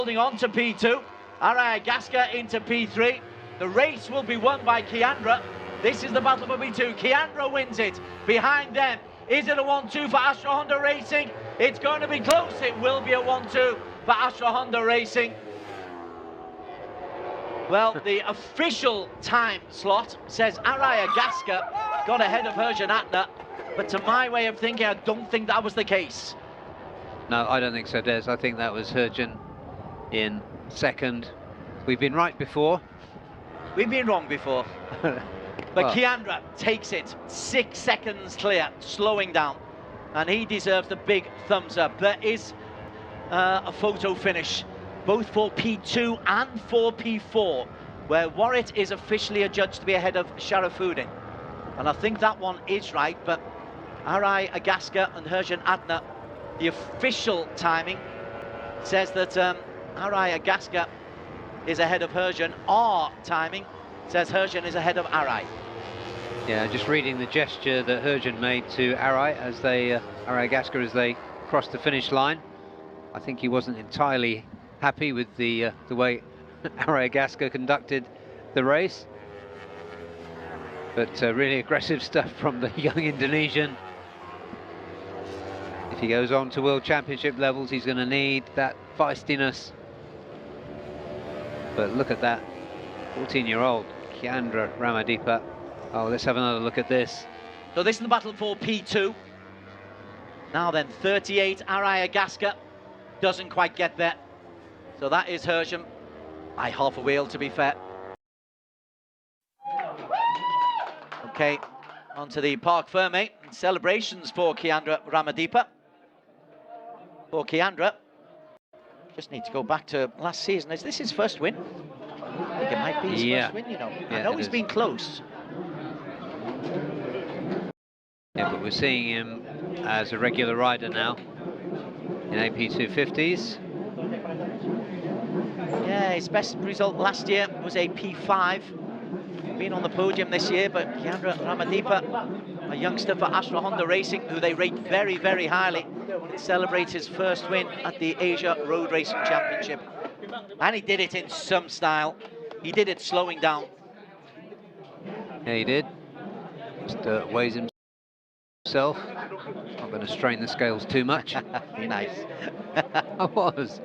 Holding on to P2, ARRC into P3. The race will be won by Kiandra. This is the battle for P2. Kiandra wins it. Behind them, is it a 1-2 for Astra Honda Racing? It's going to be close. It will be a 1-2 for Astra Honda Racing. Well, the official time slot says ARRC got ahead of Herjan Atner, but to my way of thinking, I don't think that was the case. No, I don't think so, Des. I think that was Herjan in second. We've been right before. We've been wrong before. But well, Kiandra takes it 6 seconds clear, slowing down, and he deserves the big thumbs up. There is a photo finish, both for P2 and for P4, where Warwick is officially adjudged to be ahead of Sharafuddin. And I think that one is right, but ARRC and Herjan Atner, the official timing says that ARRC is ahead of Herjan. Our timing says Herjan is ahead of ARRC. Yeah, just reading the gesture that Herjan made to ARRC as they, ARRC as they crossed the finish line. I think he wasn't entirely happy with the way ARRC conducted the race. But really aggressive stuff from the young Indonesian. If he goes on to World Championship levels, he's going to need that feistiness. But look at that, 14-year-old Kiandra Ramadhipa. Oh, let's have another look at this. So this is the battle for P2. Now then, 38, ARRC doesn't quite get there. So that is Herjan by half a wheel, to be fair. Okay, onto the Parc Ferme. Celebrations for Kiandra Ramadhipa. For Kiandra, just need to go back to last season. Is this his first win? I think it might be his first win, you know. Yeah, I know he's been close. Yeah, but we're seeing him as a regular rider now in AP250s. Yeah, his best result last year was a P5. Been on the podium this year, but Kiandra Ramadhipa, a youngster for Astra Honda Racing, who they rate very, very highly, celebrates his first win at the Asia Road Racing Championship. And he did it in some style. He did it slowing down. Yeah, he did. Just weighs himself. Not going to strain the scales too much. Nice. I was.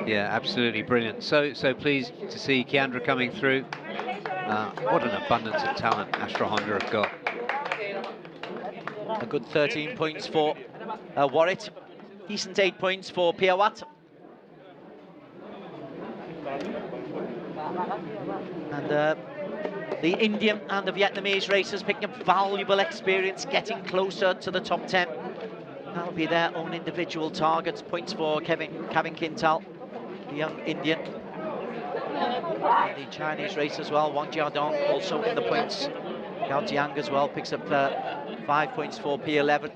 Yeah, absolutely brilliant. So pleased to see Kiandra coming through. What an abundance of talent Astra Honda have got. A good 13 points for Warwick. Decent 8 points for Piawat. And the Indian and the Vietnamese racers picking up valuable experience, getting closer to the top 10. That'll be their own individual targets. Points for Kevin Quintal, the young Indian. And the Chinese race as well, Wang Jiadong also in the points. Gao Jiang as well picks up 5 points for P11.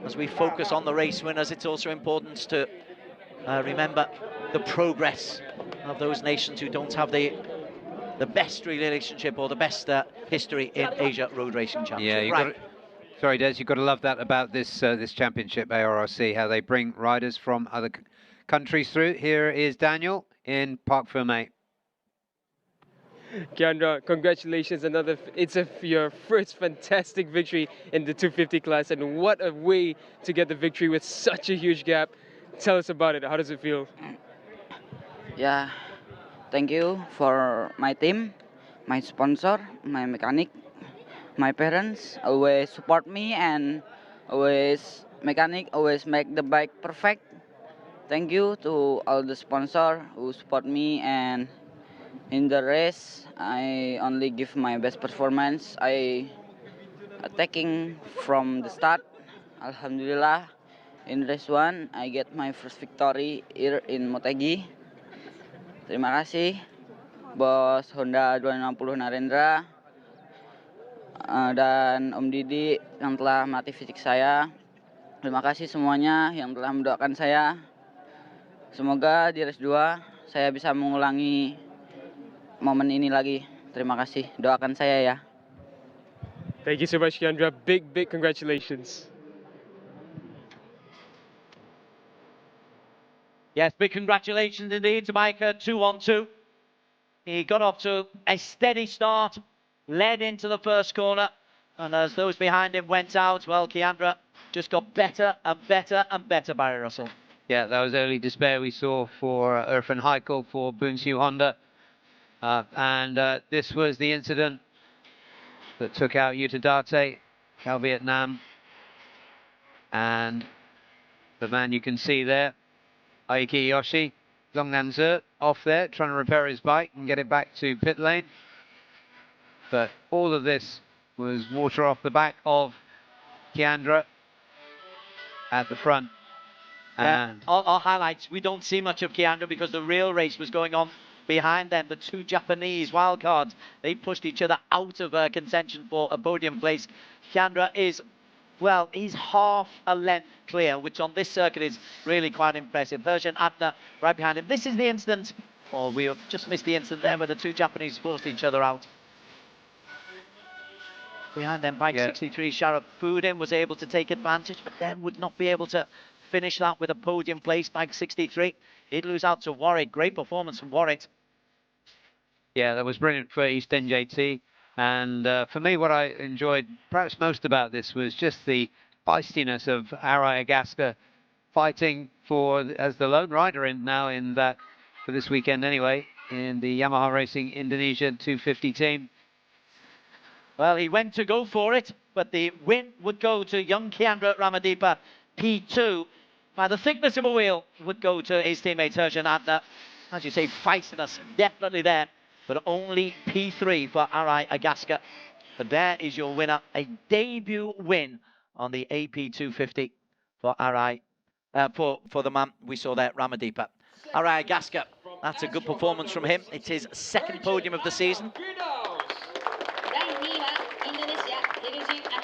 As we focus on the race winners, it's also important to remember the progress of those nations who don't have the best relationship or the best history in Asia Road Racing Championship. Yeah, sorry, Des, you've got to love that about this this championship, ARRC, how they bring riders from other countries through. Here is Daniel in Parc Ferme. Kiandra, congratulations! It's your first fantastic victory in the 250 class, and what a way to get the victory with such a huge gap. Tell us about it. How does it feel? Yeah, thank you for my team, my sponsor, my mechanic, my parents always support me and always make the bike perfect. Thank you to all the sponsor who support me, and in the race I only give my best performance. I attacking from the start. Alhamdulillah, in race 1 I get my first victory here in Motegi. Terima kasih Bos Honda 260 Narendra dan Om Didi yang telah melatih fisik saya. Terima kasih semuanya yang telah mendoakan saya. Semoga di race 2 saya bisa mengulangi momen ini lagi. Terima kasih, doakan saya ya. Thank you so much, Kiandra. Big congratulations. Yes, big congratulations indeed to Mike, 2-1-2. He got off to a steady start, led into the first corner, and as those behind him went out, well, Kiandra just got better and better and better, Barry Russell. Yeah, that was early despair we saw for Irfan Haikal for Bunsu Honda. This was the incident that took out Utadate, Cal Vietnam. And the man you can see there, Aiki Yoshi, Zhongnan Zi, off there, trying to repair his bike and get it back to pit lane. But all of this was water off the back of Kiandra at the front. And our highlights, we don't see much of Kiandra because the real race was going on behind them. The two Japanese wildcards, they pushed each other out of contention for a podium place. Kiandra is, well, he's half a length clear, which on this circuit is really quite impressive. Herjan Adna right behind him. This is the incident, or we have just missed the incident there where the two Japanese forced each other out. Behind them, bike 63, Sharaf Foodin was able to take advantage, but then would not be able to finish that with a podium place. Bike 63, he'd lose out to Warwick. Great performance from Warwick. Yeah, that was brilliant for East NJT. And for me, what I enjoyed perhaps most about this was just the feistiness of Arai Agaska fighting for as the lone rider in that for this weekend anyway in the Yamaha Racing Indonesia 250 team. Well, he went to go for it, but the win would go to young Kiandra Ramadhipa, P2. By the thickness of a wheel, would go to his teammate Herjan Adna. As you say, feistiness definitely there, but only P3 for Arai Agaska. But there is your winner, a debut win on the AP 250 for Arai, for the man we saw there, Ramadhipa. Arai Agaska, that's a good performance from him. It's his second podium of the season.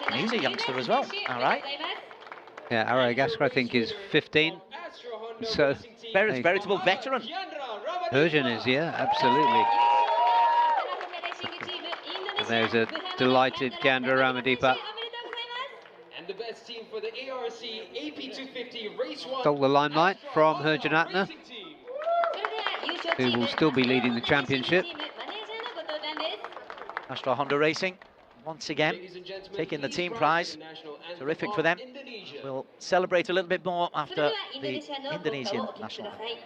And he's a youngster as well, all right. Yeah, Arai Agaska, I think, is 15. So veritable veteran. Herjan is, yeah, absolutely. And there's a delighted Kiandra Ramadhipa. And the best team for the ARRC AP 250 Race 1. Stole the limelight from Herjan Adna, who will still be leading the championship. Astra Honda Racing, once again, taking the team prize. Terrific for them. We'll celebrate a little bit more after the Indonesian national anthem.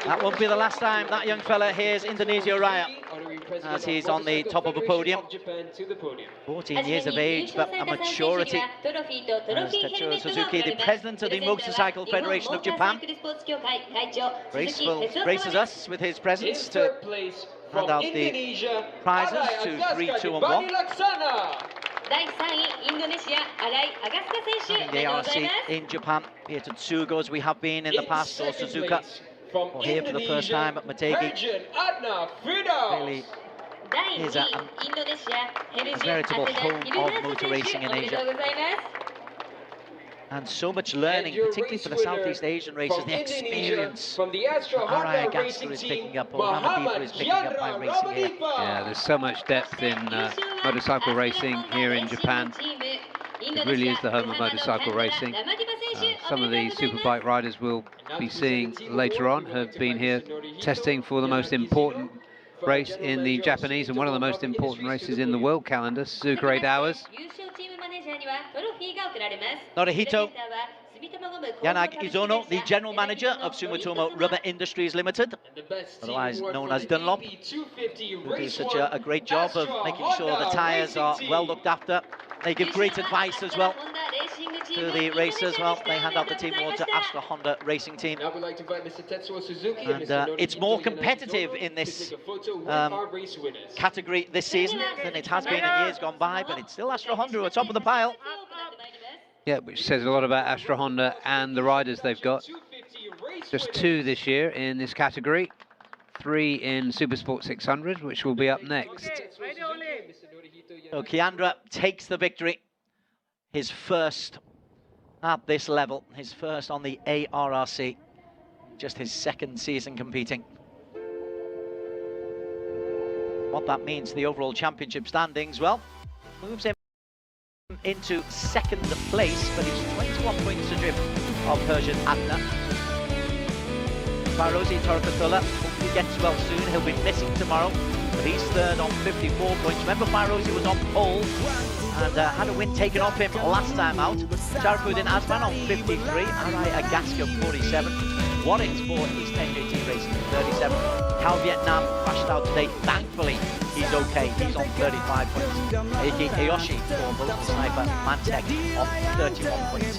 That won't be the last time that young fella hears Indonesia Raya, as he's on the top of a podium. 14 years of age, but a maturity. As Tetsuo Suzuki, the president of the Motorcycle Federation of Japan, graces us with his presence to hand out the prizes to 3, 2 and 1. The ARRC in Japan, here to Tsugo as we have been in the past, or Suzuka, or here for the first time at Motegi. Really is a veritable home of motor racing in Asia. And so much learning, particularly for the Southeast Asian races, the experience ARRC Gasker is picking up, or Ramadhipa is picking up by racing here. Yeah, there's so much depth in motorcycle racing here in Japan. It really is the home of motorcycle racing. Some of the superbike riders we'll be seeing later on have been here testing for the most important race in the Japanese and one of the most important races in the world calendar, Suzuka 8 Hours. Norihito Yanagi-Izono, the general manager of Sumitomo Rubber Industries Limited, otherwise known as Dunlop, who do such a great job of making sure the tyres are well looked after. They give great advice as well to the racers. Well, they hand out the team award to Astra Honda Racing Team. And it's more competitive in this category this season than it has been in years gone by, but it's still Astra Honda who are top of the pile. Yeah, which says a lot about Astra Honda and the riders they've got. Just 2 this year in this category, 3 in Supersport 600, which will be up next. So Kiandra takes the victory, his first at this level, his first on the ARRC, just his 2nd season competing. What that means, the overall championship standings, well, moves him into 2nd place, but he's 21 points adrift of Persian Adna. Fairozi Torakatullah hopefully gets well soon. He'll be missing tomorrow, but he's 3rd on 54 points. Remember, Fairozi was on pole and had a win taken off him last time out. Sharafuddin Azman on 53, ARRC Gasker 47, Warrings for East NJT Racing 37. Cal Vietnam crashed out today. Thankfully, he's okay. He's on 35 points. Eiki Ayoshi for the local sniper Mantec on 31 points.